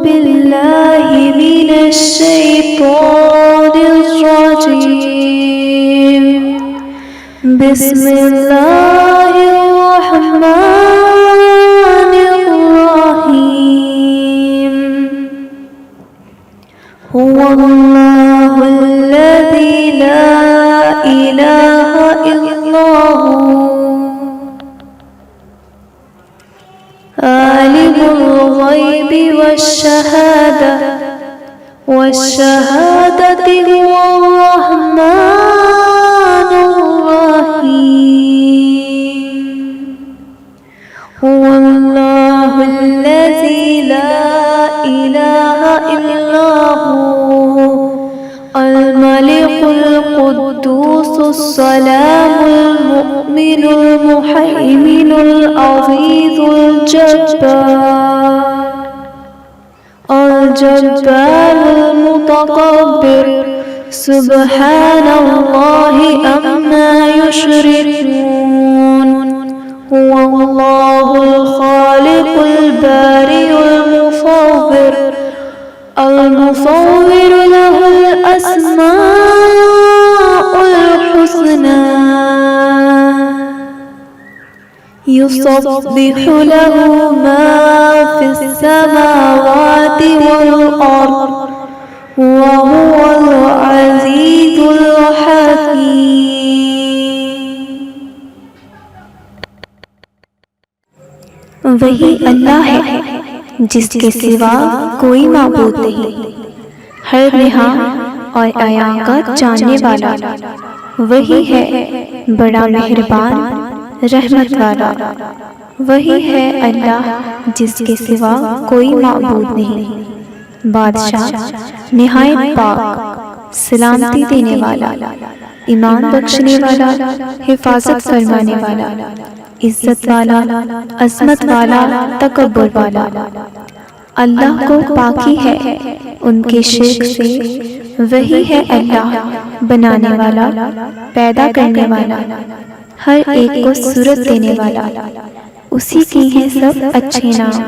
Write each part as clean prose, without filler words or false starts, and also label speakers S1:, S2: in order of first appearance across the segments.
S1: बिल्लाहि मिनश शैतानिर रजीम। बिस्मिल्लाहिर रहमानिर रहीम। हुवल्लाहुल्लज़ी ला इलाहा इल्लहु आलिमुल ग़ैबि वश्शहादति हुवर रहमानुर रहीम। हुवल्लाहुल्लज़ी ला इलाहा इल्लहु अल मलिकुल कुद्दूसुस सलामुल मुमिनुल मुहैमिनुल अज़ीज़ुल जब्बारुल मुतकब्बिर सुब्हानल्लाहि अम्मा युश्रिकून। हुवल्लाहुल खालिकुल बारिउल मुसव्विर लहुल अस्माउल हुस्ना युसब्बिहु लहु मा फिस समावाति वल अर्द व हुवल अज़ीज़ुल हकीम। वही अल्लाह है जिसके सिवा कोई माबूद नहीं, हर नेहा और आया का जानने वाला। वही है बड़ा मेहरबान रहमत वाला। वही है अल्लाह जिसके सिवा कोई माबूद नहीं, बादशाह निहायत पाक, सलामती देने वाला, ईमान बख्शने वाला, हिफाजत फरमाने वाला, इज्जत वाला, अज़मत वाला, तकब्बुर वाला। अल्लाह को पाकी है उनके शिर्क से। वही है अल्लाह बनाने वाला, पैदा करने वाला, हर एक को सूरत देने वाला। उसी की हैं सब अच्छे नाम।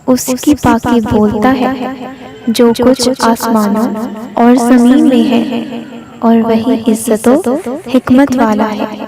S1: उसकी पाकी बोलता है जो कुछ आसमानों और ज़मीन में है, और वही इज्जत व हिकमत वाला है।